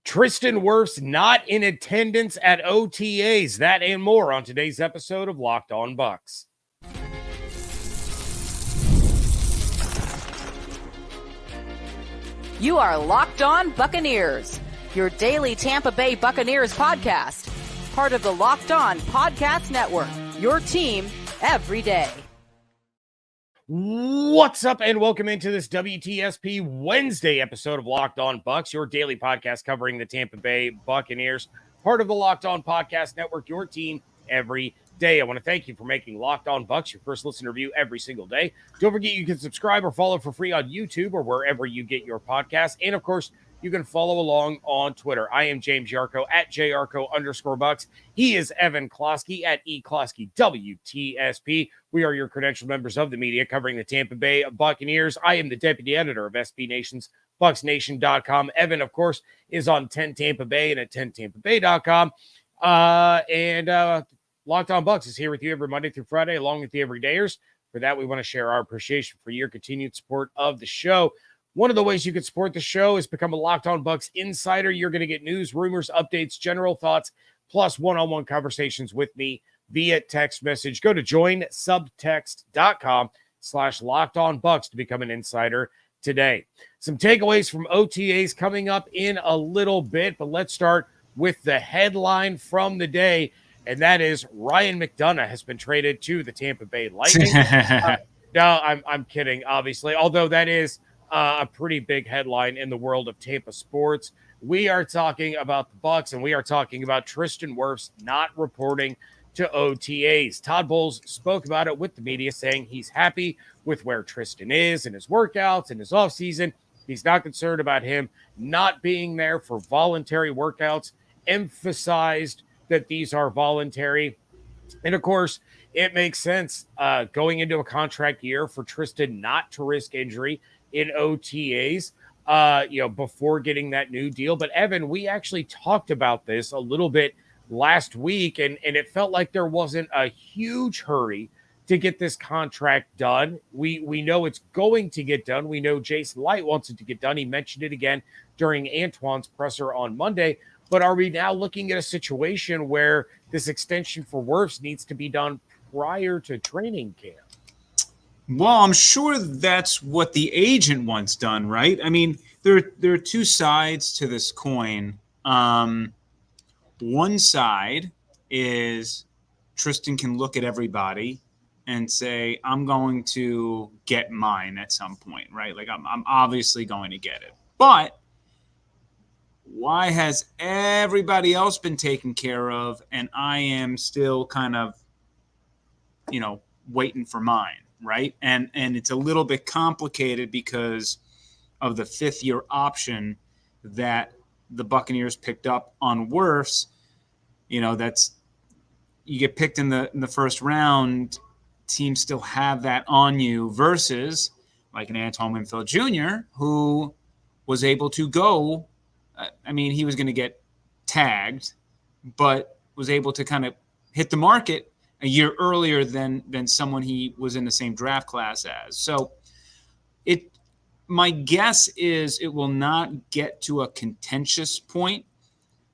Tristan Wirfs not in attendance at OTAs. That and more on today's episode of Locked On Bucs. You are Locked On Buccaneers, your daily Tampa Bay Buccaneers podcast. Part of the Locked On Podcast Network, your team every day. What's up, and welcome into this WTSP Wednesday episode of Locked On Bucs, your daily podcast covering the Tampa Bay Buccaneers, part of the Locked On Podcast Network, your team every day. I want to thank you for making Locked On Bucs your first listen review every single day. Don't forget you can subscribe or follow for free on YouTube or wherever you get your podcasts. And, of course, you can follow along on Twitter. I am James Yarcho at JYarcho_Bucs. He is Evan Closky at ECloskyWTSP. We are your credentialed members of the media covering the Tampa Bay Buccaneers. I am the deputy editor of SB Nation's BucsNation.com. Evan, of course, is on 10 Tampa Bay and at 10TampaBay.com. Locked On Bucs is here with you every Monday through Friday, along with the everydayers. For that, we want to share our appreciation for your continued support of the show. One of the ways you can support the show is become a Locked On Bucs insider. You're going to get news, rumors, updates, general thoughts, plus one-on-one conversations with me via text message. Go to joinsubtext.com/LockedOnBucs to become an insider today. Some takeaways from OTAs coming up in a little bit, but let's start with the headline from the day, and that is Ryan McDonough has been traded to the Tampa Bay Lightning. No, I'm kidding, obviously, although that is a pretty big headline in the world of Tampa sports. We are talking about the Bucs, and we are talking about Tristan Wirfs not reporting to OTAs. Todd Bowles spoke about it with the media, saying he's happy with where Tristan is in his workouts and his offseason. He's not concerned about him not being there for voluntary workouts, emphasized that these are voluntary. And, of course, it makes sense going into a contract year for Tristan not to risk injury in OTAs, before getting that new deal. But Evan, we actually talked about this a little bit last week, and it felt like there wasn't a huge hurry to get this contract done. We know it's going to get done. We know Jason Licht wants it to get done. He mentioned it again during Antoine's presser on Monday. But are we now looking at a situation where this extension for Wirfs needs to be done prior to training camp? Well, I'm sure that's what the agent wants done, right? I mean, there are two sides to this coin. One side is Tristan can look at everybody and say, I'm going to get mine at some point, right? Like, I'm obviously going to get it. But why has everybody else been taken care of and I am still kind of, waiting for mine? Right. And it's a little bit complicated because of the fifth-year option that the Buccaneers picked up on Wirfs. That's you get picked in the first round. Teams still have that on you versus like an Antoine Winfield Jr., who was able to go. He was going to get tagged, but was able to kind of hit the market a year earlier than someone he was in the same draft class as. So my guess is it will not get to a contentious point,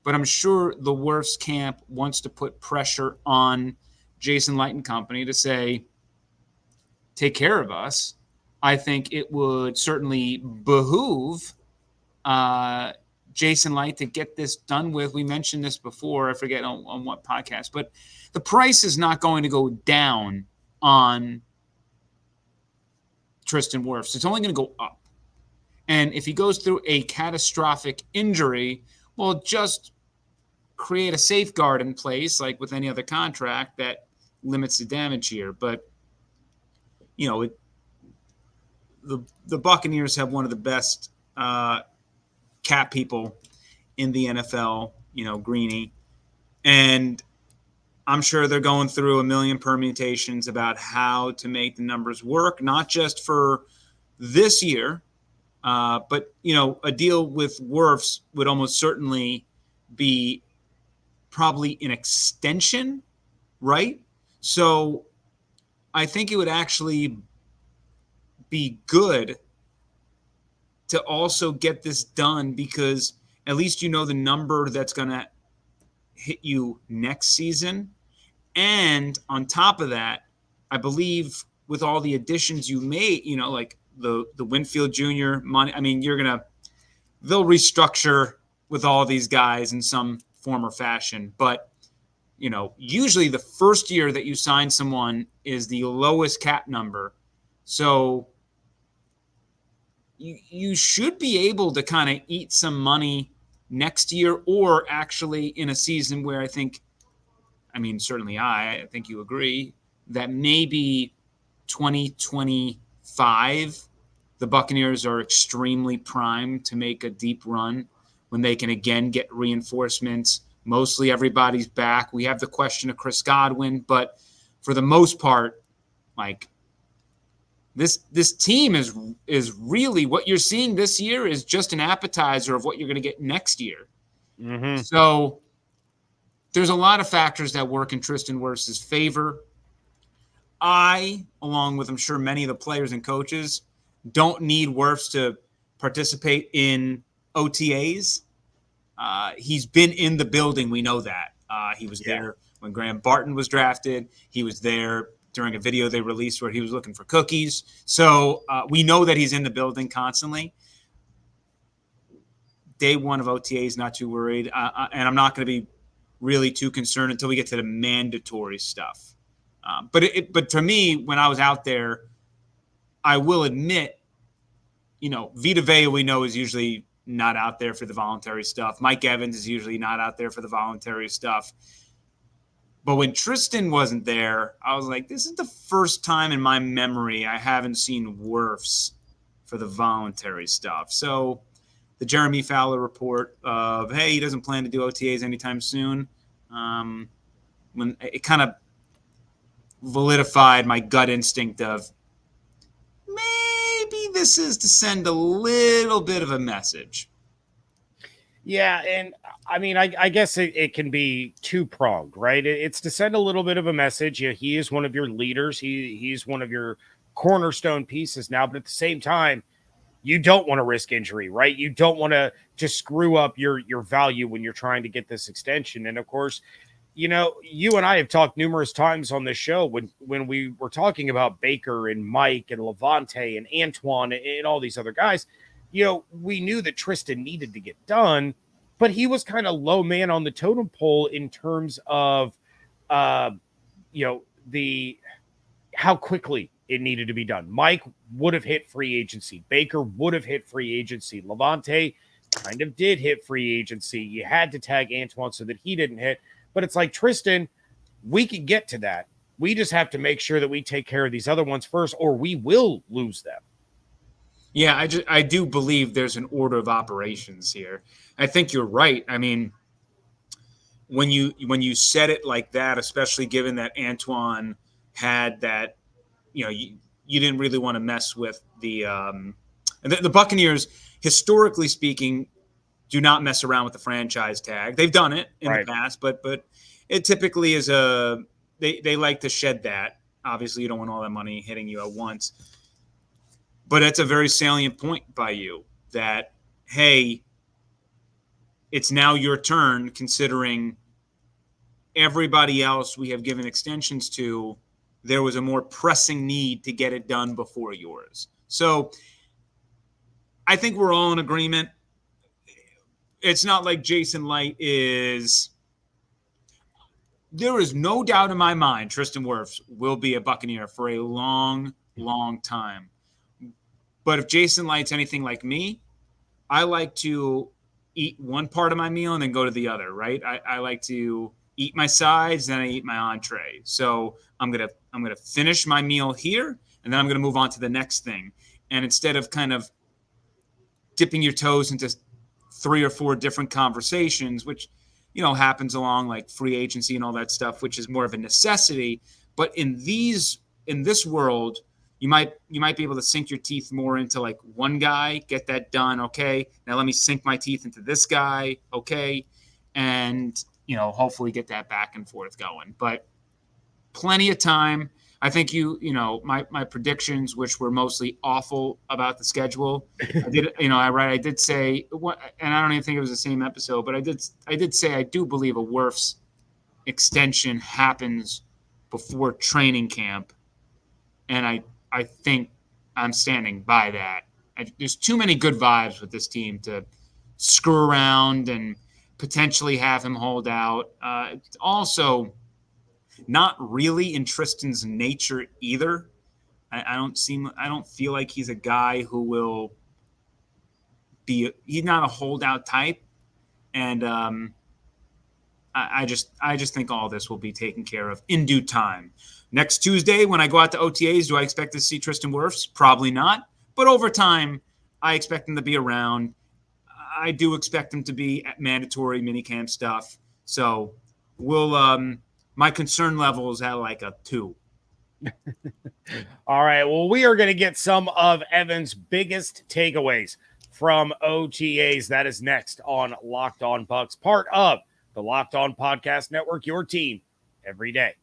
but I'm sure the Wirfs camp wants to put pressure on Jason Licht and company to say, take care of us. I think it would certainly behoove Jason Licht to get this done with. We mentioned this before. I forget on what podcast, but the price is not going to go down on Tristan Wirfs. It's only going to go up. And if he goes through a catastrophic injury, well, just create a safeguard in place, like with any other contract, that limits the damage here. But, the Buccaneers have one of the best cap people in the NFL, Greeny. And I'm sure they're going through a million permutations about how to make the numbers work, not just for this year, but, a deal with Wirfs would almost certainly be probably an extension, right? So I think it would actually be good to also get this done because at least you know the number that's going to hit you next season. And on top of that, I believe with all the additions you made, like the Winfield Jr. money, I mean, they'll restructure with all these guys in some form or fashion. But, usually the first year that you sign someone is the lowest cap number. So you should be able to kind of eat some money next year, or actually in a season where certainly I think you agree that maybe 2025, the Buccaneers are extremely primed to make a deep run when they can again get reinforcements. Mostly everybody's back. We have the question of Chris Godwin, but for the most part, this team is really, what you're seeing this year is just an appetizer of what you're going to get next year. Mm-hmm. So there's a lot of factors that work in Tristan Wirfs' favor. I, along with I'm sure many of the players and coaches, don't need Wirfs to participate in OTAs. He's been in the building. We know that. He was there when Graham Barton was drafted. He was there during a video they released where he was looking for cookies. So we know that he's in the building constantly. Day one of OTAs, not too worried. And I'm not going to be really too concerned until we get to the mandatory stuff. But for me, when I was out there, I will admit, Vita Vea we know is usually not out there for the voluntary stuff. Mike Evans is usually not out there for the voluntary stuff. But when Tristan wasn't there, I was like, this is the first time in my memory I haven't seen Wirfs for the voluntary stuff. So the Jeremy Fowler report of, hey, he doesn't plan to do OTAs anytime soon, when it kind of validified my gut instinct of maybe this is to send a little bit of a message. Yeah, and I guess it can be two-pronged, right? It's to send a little bit of a message. He is one of your leaders. He's one of your cornerstone pieces now, but at the same time, you don't want to risk injury, right? You don't want to just screw up your value when you're trying to get this extension. And of course, you and I have talked numerous times on this show when we were talking about Baker and Mike and Levante and Antoine and all these other guys. We knew that Tristan needed to get done, but he was kind of low man on the totem pole in terms of, how quickly it needed to be done. Mike would have hit free agency. Baker would have hit free agency. Levante kind of did hit free agency. You had to tag Antoine so that he didn't hit. But it's like, Tristan, we can get to that. We just have to make sure that we take care of these other ones first, or we will lose them. Yeah, I do believe there's an order of operations here. I think you're right. I mean, when you said it like that, especially given that Antoine had that, you didn't really want to mess with the Buccaneers, historically speaking, do not mess around with the franchise tag. They've done it in the past, but it typically is they like to shed that. Obviously, you don't want all that money hitting you at once. But it's a very salient point by you that, hey, it's now your turn, considering everybody else we have given extensions to, there was a more pressing need to get it done before yours. So I think we're all in agreement. It's not like Jason Light is – there is no doubt in my mind Tristan Wirfs will be a Buccaneer for a long, long time. But if Jason Light's anything like me, I like to eat one part of my meal and then go to the other, right? I like to eat my sides, then I eat my entree. So I'm gonna finish my meal here, and then I'm gonna move on to the next thing. And instead of kind of dipping your toes into 3 or 4 different conversations, which happens along like free agency and all that stuff, which is more of a necessity. But in this world, you might be able to sink your teeth more into like one guy, get that done. Okay. Now let me sink my teeth into this guy. Okay. And, hopefully get that back and forth going, but plenty of time. I think my predictions, which were mostly awful about the schedule, I did say, and I don't even think it was the same episode, but I did say I do believe a Wirfs extension happens before training camp, and I think I'm standing by that. There's too many good vibes with this team to screw around and potentially have him hold out. Also, not really in Tristan's nature either. I don't feel like he's a guy who will he's not a holdout type. And I just think all this will be taken care of in due time. Next Tuesday, when I go out to OTAs, do I expect to see Tristan Wirfs? Probably not. But over time, I expect him to be around. I do expect him to be at mandatory minicamp stuff. So my concern level is at like a 2. All right. Well, we are going to get some of Evan's biggest takeaways from OTAs. That is next on Locked On Bucs, part of the Locked On Podcast Network, your team every day.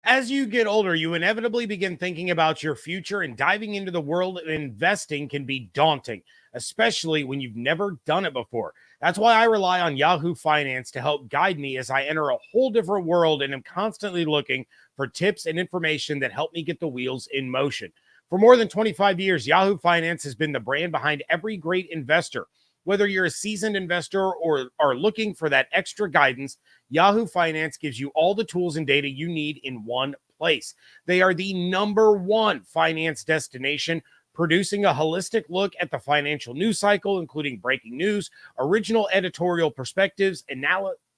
As you get older, you inevitably begin thinking about your future, and diving into the world of investing can be daunting, especially when you've never done it before. That's why I rely on Yahoo Finance to help guide me as I enter a whole different world and am constantly looking for tips and information that help me get the wheels in motion. For more than 25 years, Yahoo Finance has been the brand behind every great investor. Whether you're a seasoned investor or are looking for that extra guidance, Yahoo Finance gives you all the tools and data you need in one place. They are the #1 finance destination, producing a holistic look at the financial news cycle, including breaking news, original editorial perspectives,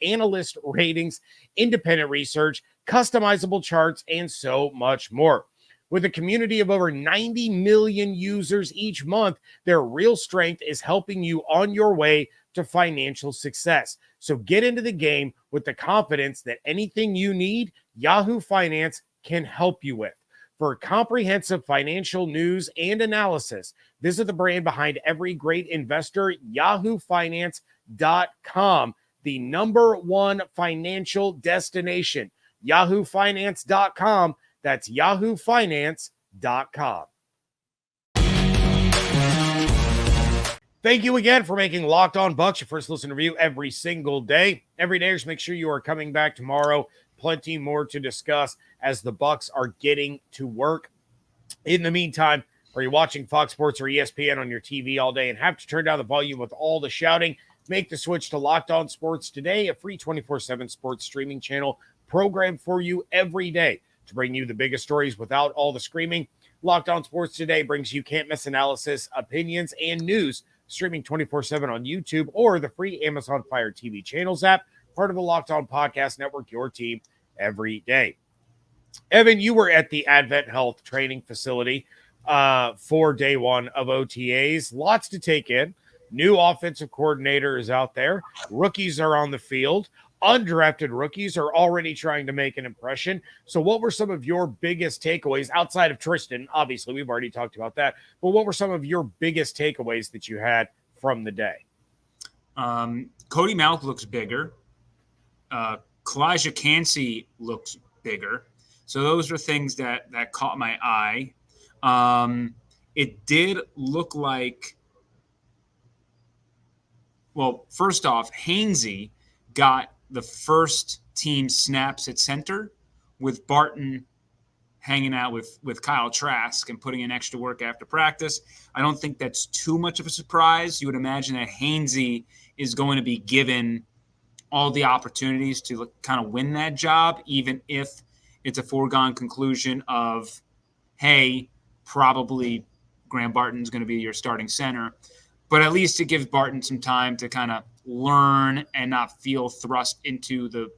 analyst ratings, independent research, customizable charts, and so much more. With a community of over 90 million users each month, their real strength is helping you on your way to financial success. So get into the game with the confidence that anything you need, Yahoo Finance can help you with. For comprehensive financial news and analysis, visit the brand behind every great investor, yahoofinance.com, the #1 financial destination, yahoofinance.com. That's yahoofinance.com. Thank you again for making Locked On Bucs your first listen review every single day. Every day, just make sure you are coming back tomorrow. Plenty more to discuss as the Bucs are getting to work. In the meantime, are you watching Fox Sports or ESPN on your TV all day and have to turn down the volume with all the shouting? Make the switch to Locked On Sports today, a free 24/7 sports streaming channel programmed for you every day to bring you the biggest stories without all the screaming. Locked On Sports Today brings you can't-miss analysis, opinions, and news, streaming 24/7 on YouTube or the free Amazon Fire TV channels app, part of the Locked On Podcast Network, your team every day. Evan, you were at the Advent Health training facility for day one of OTAs. Lots to take in. New offensive coordinator is out there. Rookies are on the field. Undrafted rookies are already trying to make an impression. So what were some of your biggest takeaways outside of Tristan? Obviously, we've already talked about that. But what were some of your biggest takeaways that you had from the day? Cody Mauch looks bigger. Kalijah Cansey looks bigger. So those are things that caught my eye. It did look like, well, first off, Hainsey got the first team snaps at center, with Barton hanging out with Kyle Trask and putting in extra work after practice. I don't think that's too much of a surprise. You would imagine that Hainsey is going to be given all the opportunities to kind of win that job, even if it's a foregone conclusion of, hey, probably Graham Barton's going to be your starting center. But at least it gives Barton some time to kind of learn and not feel thrust into the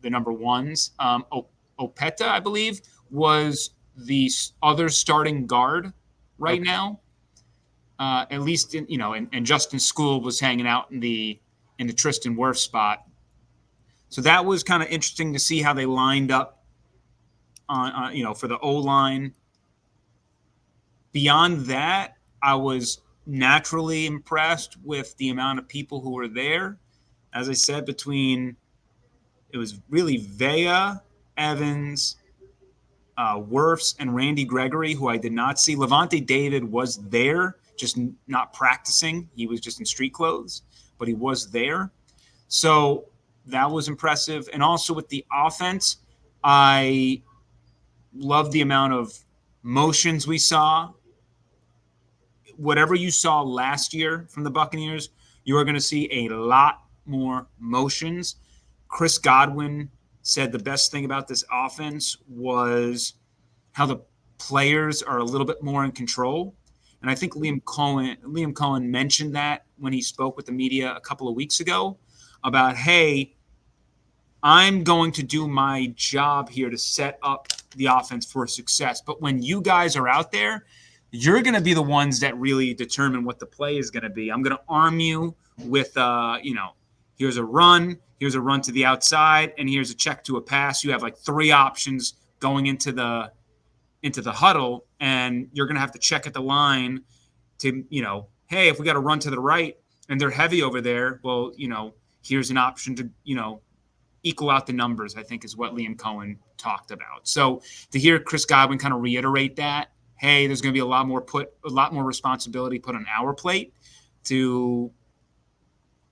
number ones. Opeta, I believe, was the other starting guard right now. At least and Justin School was hanging out in the Tristan Wirfs spot. So that was kind of interesting to see how they lined up on for the O-line. Beyond that, I was naturally impressed with the amount of people who were there. As I said, between it was really Vea, Evans, Wirfs, and Randy Gregory, who I did not see. Levante David was there, just not practicing. He was just in street clothes, but he was there. So that was impressive. And also with the offense, I love the amount of motions we saw. Whatever you saw last year from the Buccaneers, you are going to see a lot more motions. Chris Godwin said the best thing about this offense was how the players are a little bit more in control. And I think Liam Cohen mentioned that when he spoke with the media a couple of weeks ago about, hey, I'm going to do my job here to set up the offense for success. But when you guys are out there, you're going to be the ones that really determine what the play is going to be. I'm going to arm you with, here's a run to the outside, and here's a check to a pass. You have like 3 options going into the huddle, and you're going to have to check at the line to, hey, if we got to run to the right and they're heavy over there, well, here's an option to, equal out the numbers, I think is what Liam Cohen talked about. So to hear Chris Godwin kind of reiterate that, hey, there's going to be a lot more responsibility put on our plate to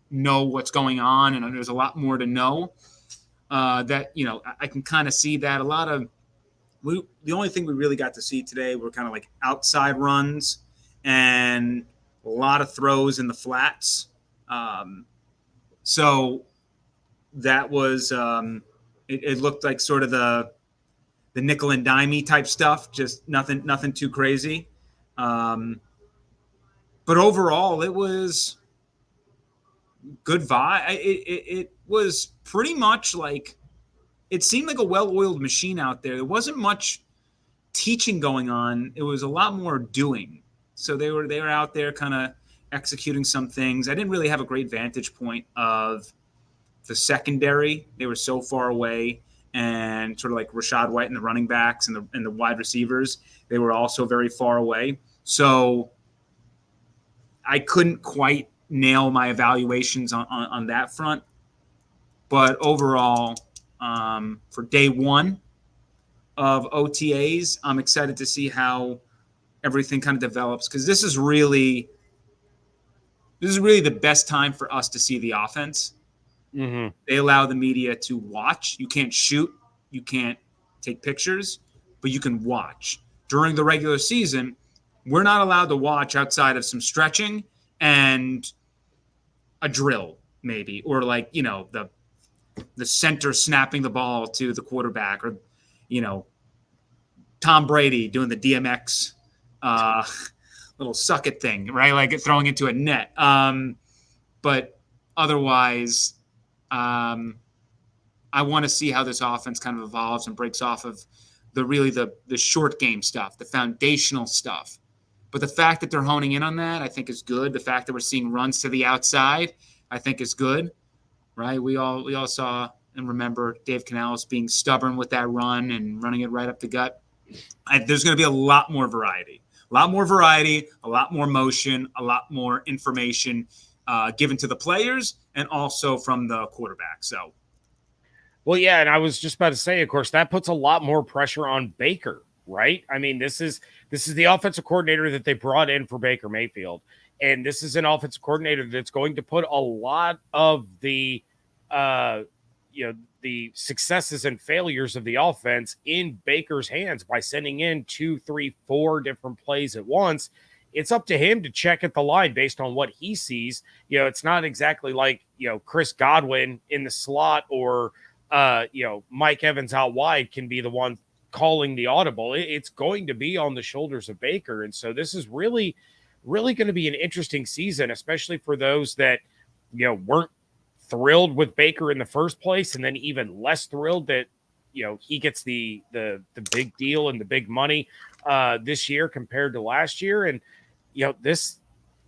know what's going on, and there's a lot more to know. That I can kind of see that the only thing we really got to see today were kind of like outside runs and a lot of throws in the flats. So that was it looked like sort of the nickel and dimey type stuff, just nothing too crazy. But overall, it was good vibe. It was pretty much like, it seemed like a well-oiled machine out there. There wasn't much teaching going on. It was a lot more doing. So they were out there kind of executing some things. I didn't really have a great vantage point of the secondary. They were so far away, and sort of like Rashad White and the running backs and the wide receivers, they were also very far away. So I couldn't quite nail my evaluations on that front. But overall, for day one of OTAs, I'm excited to see how everything kind of develops, because this is really the best time for us to see the offense. Mm-hmm. They allow the media to watch. You can't shoot, you can't take pictures, but you can watch. During the regular season, we're not allowed to watch outside of some stretching and a drill, maybe, or like, the center snapping the ball to the quarterback, or, Tom Brady doing the DMX little suck it thing, right? Like throwing into a net. But otherwise, I want to see how this offense kind of evolves and breaks off of the short game stuff, the foundational stuff. But the fact that they're honing in on that, I think is good. The fact that we're seeing runs to the outside, I think is good, right? We all saw and remember Dave Canales being stubborn with that run and running it right up the gut. There's going to be a lot more variety, a lot more motion, a lot more information given to the players and also from the quarterback. So, well, yeah, and I was just about to say, of course, that puts a lot more pressure on Baker, right? I mean, this is the offensive coordinator that they brought in for Baker Mayfield, and this is an offensive coordinator that's going to put a lot of the the successes and failures of the offense in Baker's hands by sending in 2, 3, 4 different plays at once. It's up to him to check at the line based on what he sees. It's not exactly like, Chris Godwin in the slot or, Mike Evans out wide can be the one calling the audible. It's going to be on the shoulders of Baker. And so this is really, really going to be an interesting season, especially for those that, weren't thrilled with Baker in the first place, and then even less thrilled that he gets the big deal and the big money this year compared to last year. And this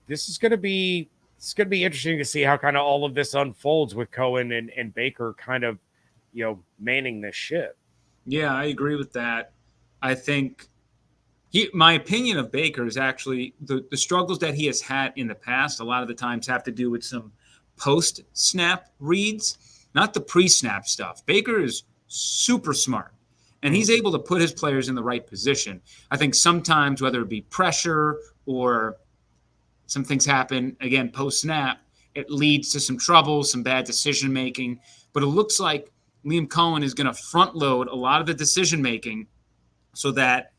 is going to be interesting to see how kind of all of this unfolds with Cohen and Baker kind of manning this ship. Yeah, I agree with that. I think my opinion of Baker is actually the struggles that he has had in the past a lot of the times have to do with some post-snap reads. not the pre-snap stuff. Baker is super smart, and he's able to put his players in the right position. I think sometimes, whether it be pressure or some things happen, again, post-snap, it leads to some trouble, some bad decision-making. But it looks like Liam Cohen is going to front-load a lot of the decision-making so that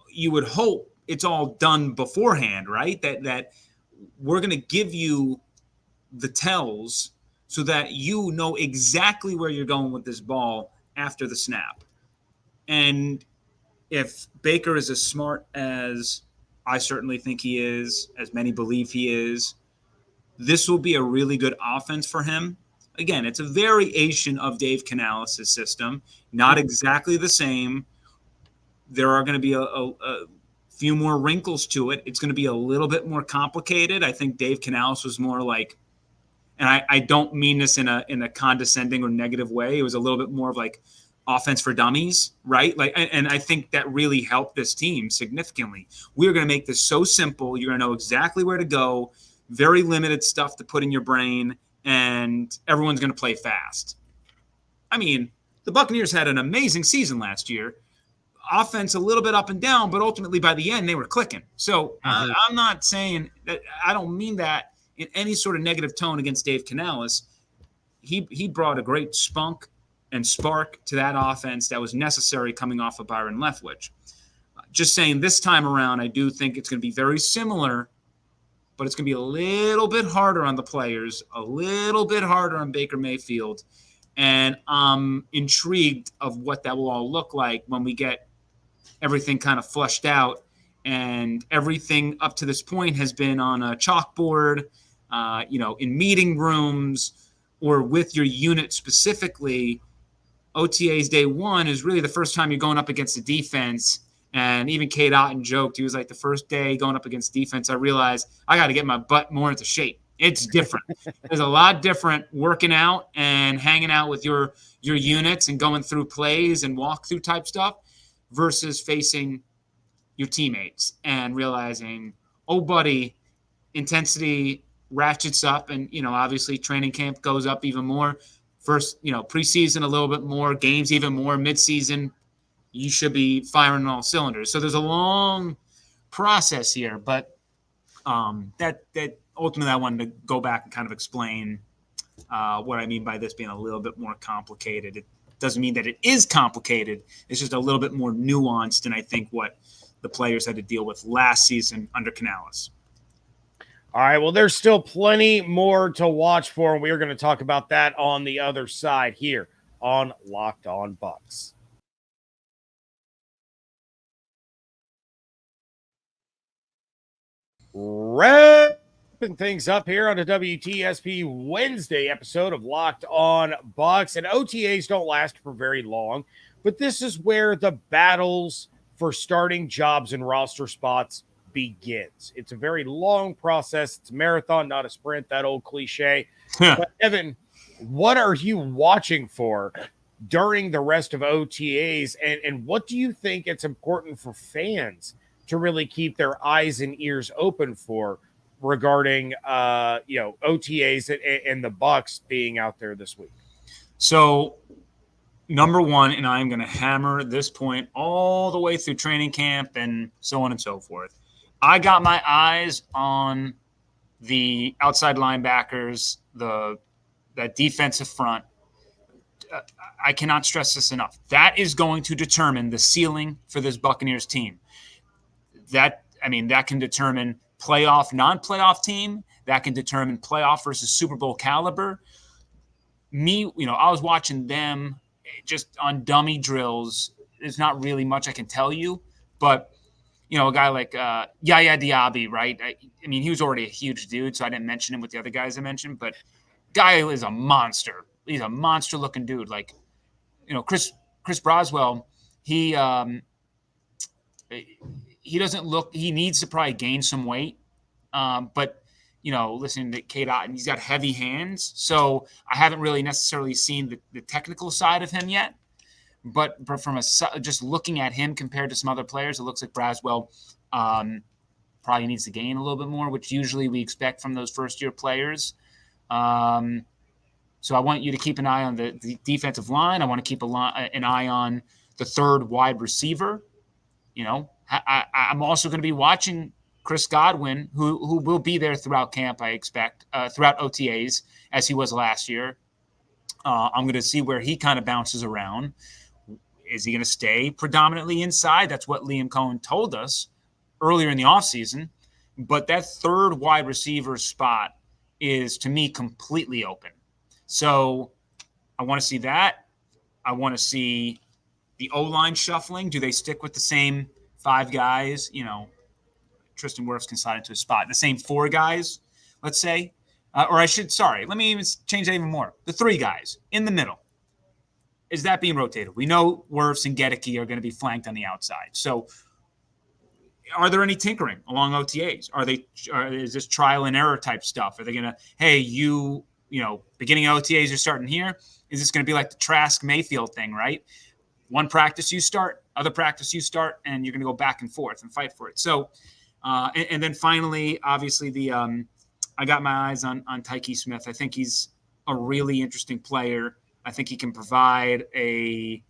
you would hope it's all done beforehand, right? That we're going to give you the tells so that you know exactly where you're going with this ball after the snap. And if Baker is as smart as I certainly think he is, as many believe he is, this will be a really good offense for him. Again, it's a variation of Dave Canales' system, not exactly the same. There are going to be a few more wrinkles to it. It's going to be a little bit more complicated. I think Dave Canales was more like, and I don't mean this in a condescending or negative way. It was a little bit more of like offense for dummies, right? Like, and I think that really helped this team significantly. We're going to make this so simple. You're going to know exactly where to go, very limited stuff to put in your brain, and everyone's going to play fast. I mean, the Buccaneers had an amazing season last year. Offense a little bit up and down, but ultimately by the end they were clicking. So I'm not saying that, I don't mean that in any sort of negative tone against Dave Canales. He brought a great spunk and spark to that offense that was necessary coming off of Byron Leftwich. Just saying this time around, I do think it's going to be very similar, but it's going to be a little bit harder on the players, a little bit harder on Baker Mayfield. And I'm intrigued of what that will all look like when we get everything kind of flushed out. And everything up to this point has been on a chalkboard, in meeting rooms or with your unit specifically. OTAs day one is really the first time you're going up against the defense. And even Kate Otten joked, he was like, the first day going up against defense, I realized I got to get my butt more into shape. It's different. There's a lot different working out and hanging out with your units and going through plays and walkthrough type stuff versus facing your teammates and realizing, oh, buddy, intensity ratchets up. And, obviously training camp goes up even more. First, preseason a little bit more, games even more, midseason, you should be firing on all cylinders. So there's a long process here, but that ultimately I wanted to go back and kind of explain what I mean by this being a little bit more complicated. It doesn't mean that it is complicated. It's just a little bit more nuanced than I think what the players had to deal with last season under Canales. All right, well, there's still plenty more to watch for, and we are going to talk about that on the other side here on Locked On Bucs. Wrapping things up here on a WTSP Wednesday episode of Locked On Bucs, and OTAs don't last for very long, but this is where the battles for starting jobs and roster spots begins. It's a very long process. It's a marathon, not a sprint, that old cliche. But Evan, what are you watching for during the rest of OTAs, and what do you think it's important for fans to really keep their eyes and ears open for regarding OTAs and the Bucs being out there this week? So number one, and I'm going to hammer this point all the way through training camp and so on and so forth, I got my eyes on the outside linebackers, that defensive front. I cannot stress this enough. That is going to determine the ceiling for this Buccaneers team. That can determine playoff, non-playoff team. That can determine playoff versus Super Bowl caliber. I was watching them just on dummy drills. There's not really much I can tell you, but a guy like Yaya Diaby, right? He was already a huge dude, so I didn't mention him with the other guys I mentioned, but guy is a monster. He's a monster-looking dude. Like, Chris Broswell, he doesn't look – he needs to probably gain some weight. But, listening to Kate Otten, he's got heavy hands, so I haven't really necessarily seen the technical side of him yet. But from just looking at him compared to some other players, it looks like Braswell probably needs to gain a little bit more, which usually we expect from those first-year players. So I want you to keep an eye on the defensive line. I want to keep an eye on the third wide receiver. I'm also going to be watching Chris Godwin, who will be there throughout camp, I expect, throughout OTAs, as he was last year. I'm going to see where he kind of bounces around. Is he going to stay predominantly inside? That's what Liam Cohen told us earlier in the offseason. But that third wide receiver spot is, to me, completely open. So I want to see that. I want to see the O-line shuffling. Do they stick with the same 5 guys? Tristan Wirfs can slide into a spot. The same 4 guys, let's say. Let me even change that even more. The 3 guys in the middle. Is that being rotated? We know Wirfs and Gedeke are going to be flanked on the outside. So are there any tinkering along OTAs? Is this trial and error type stuff? Are they going to, hey, beginning of OTAs, you're starting here? Is this going to be like the Trask Mayfield thing, right? One practice you start, other practice you start, and you're going to go back and forth and fight for it. So, and then finally, obviously, I got my eyes on Tyke Smith. I think he's a really interesting player. I think he can provide a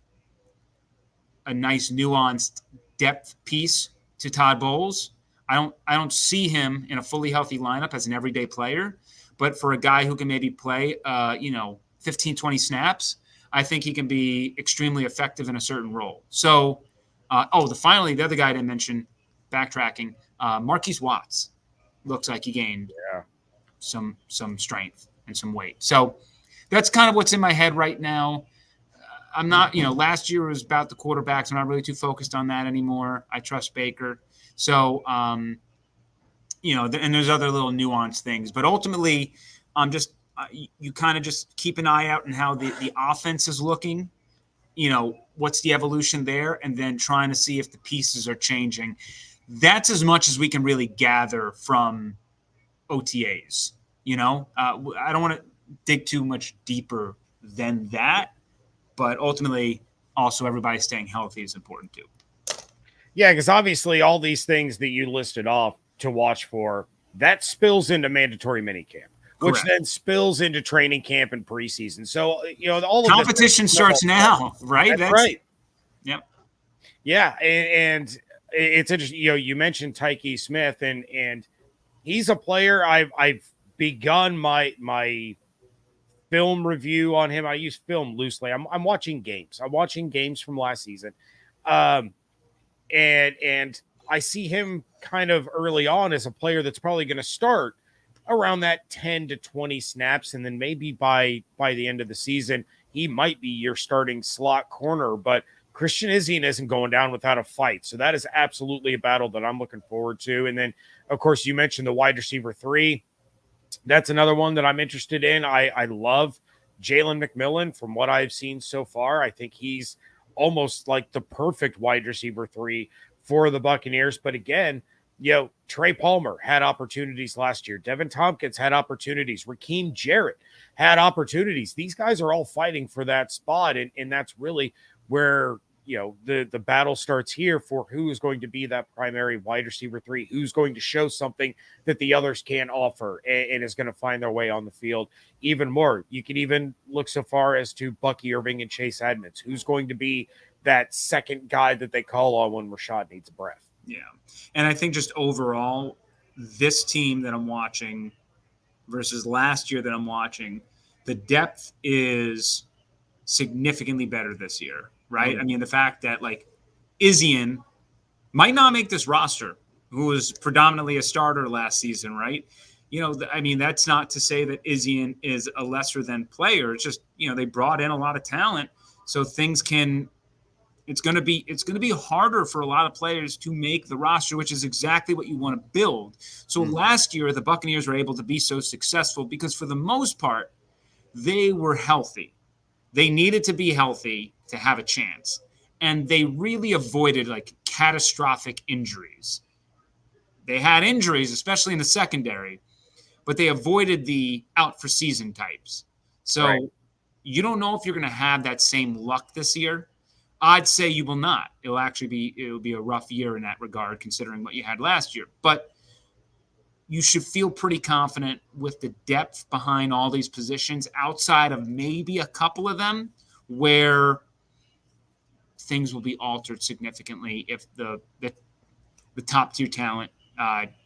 nice nuanced depth piece to Todd Bowles. I don't see him in a fully healthy lineup as an everyday player, but for a guy who can maybe play 15, 20 snaps, I think he can be extremely effective in a certain role. So, the other guy I didn't mention, backtracking, Marquise Watts looks like he gained some strength and some weight. So that's kind of what's in my head right now. I'm not, last year was about the quarterbacks. I'm not really too focused on that anymore. I trust Baker. So, and there's other little nuanced things, but ultimately I'm just, you kind of just keep an eye out on how the offense is looking, what's the evolution there, and then trying to see if the pieces are changing. That's as much as we can really gather from OTAs. I don't want to dig too much deeper than that, but ultimately also everybody staying healthy is important too. Yeah, because obviously all these things that you listed off to watch for, that spills into mandatory minicamp, which then spills into training camp and preseason. So, all of competition starts now, right? That's right. Yep. Yeah, and it's interesting. You mentioned Tyke Smith, and he's a player I've begun my film review on him. I use film loosely. I'm watching games. I'm watching games from last season, and I see him kind of early on as a player that's probably going to start around that 10 to 20 snaps, and then maybe by the end of the season he might be your starting slot corner. But Christian Izien isn't going down without a fight, so that is absolutely a battle that I'm looking forward to. And then, of course, you mentioned the wide receiver 3. That's another one that I'm interested in. I love Jalen McMillan from what I've seen so far. I think he's almost like the perfect wide receiver 3 for the Buccaneers. But again, Trey Palmer had opportunities last year. Devin Tompkins had opportunities. Raheem Jarrett had opportunities. These guys are all fighting for that spot. And that's really where, the battle starts here for who is going to be that primary wide receiver 3, who's going to show something that the others can't offer and is going to find their way on the field even more. You can even look so far as to Bucky Irving and Chase Edmonds, who's going to be that second guy that they call on when Rashad needs a breath. Yeah. And I think just overall, this team that I'm watching versus last year that I'm watching, the depth is significantly better this year, right? Mm-hmm. I mean, the fact that Izien might not make this roster, who was predominantly a starter last season, right? That's not to say that Izien is a lesser than player. It's just, they brought in a lot of talent. So things can, it's going to be harder for a lot of players to make the roster, which is exactly what you want to build. So last year, the Buccaneers were able to be so successful because for the most part, they were healthy. They needed to be healthy to have a chance. And they really avoided catastrophic injuries. They had injuries, especially in the secondary, but they avoided the out for season types. So you don't know if you're going to have that same luck this year. I'd say you will not. It'll be a rough year in that regard, considering what you had last year. But, you should feel pretty confident with the depth behind all these positions outside of maybe a couple of them where things will be altered significantly if the top tier talent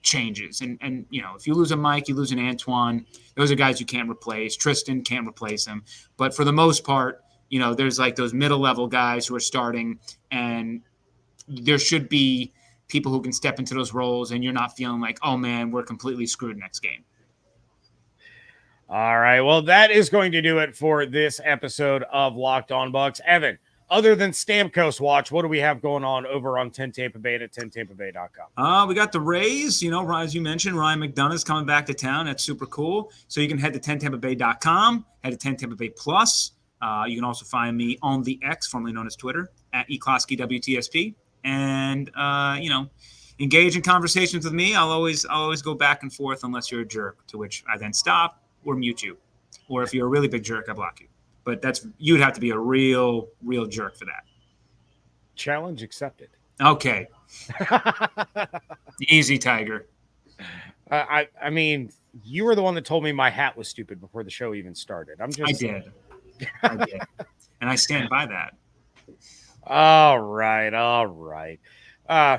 changes. And if you lose a Mike, you lose an Antoine, those are guys you can't replace. Tristan can't replace him. But for the most part, there's like those middle level guys who are starting, and there should be people who can step into those roles, and you're not feeling like, oh man, we're completely screwed next game. All right. Well, that is going to do it for this episode of Locked On Bucs. Evan, other than Stamkos watch, what do we have going on over on 10 Tampa Bay at 10tampabay.com? We got the Rays, as you mentioned, Ryan McDonough's coming back to town. That's super cool. So you can head to 10tampabay.com, head to 10 Tampa Bay Plus. You can also find me on the X, formerly known as Twitter, at Closky WTSP. And, engage in conversations with me. I'll always go back and forth unless you're a jerk, to which I then stop or mute you. Or if you're a really big jerk, I block you. But you'd have to be a real jerk for that. Challenge accepted. Okay. Easy, Tiger. I mean, you were the one that told me my hat was stupid before the show even started. I did. And I stand by that. All right.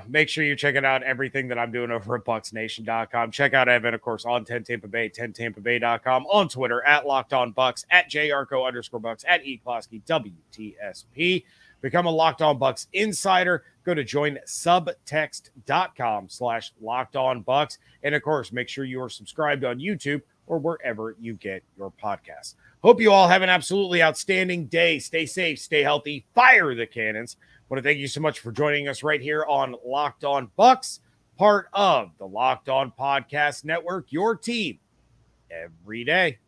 Make sure you're checking out everything that I'm doing over at BucsNation.com. Check out Evan, of course, on 10 Tampa Bay, 10tampabay.com, on Twitter, at Locked On Bucs, at JYarcho_Bucs, at Closky WTSP. Become a Locked On Bucs insider. Go to joinsubtext.com/LockedOnBucs. And, of course, make sure you are subscribed on YouTube or wherever you get your podcasts. Hope you all have an absolutely outstanding day. Stay safe, stay healthy, fire the cannons. I want to thank you so much for joining us right here on Locked On Bucs, part of the Locked On Podcast Network, your team every day.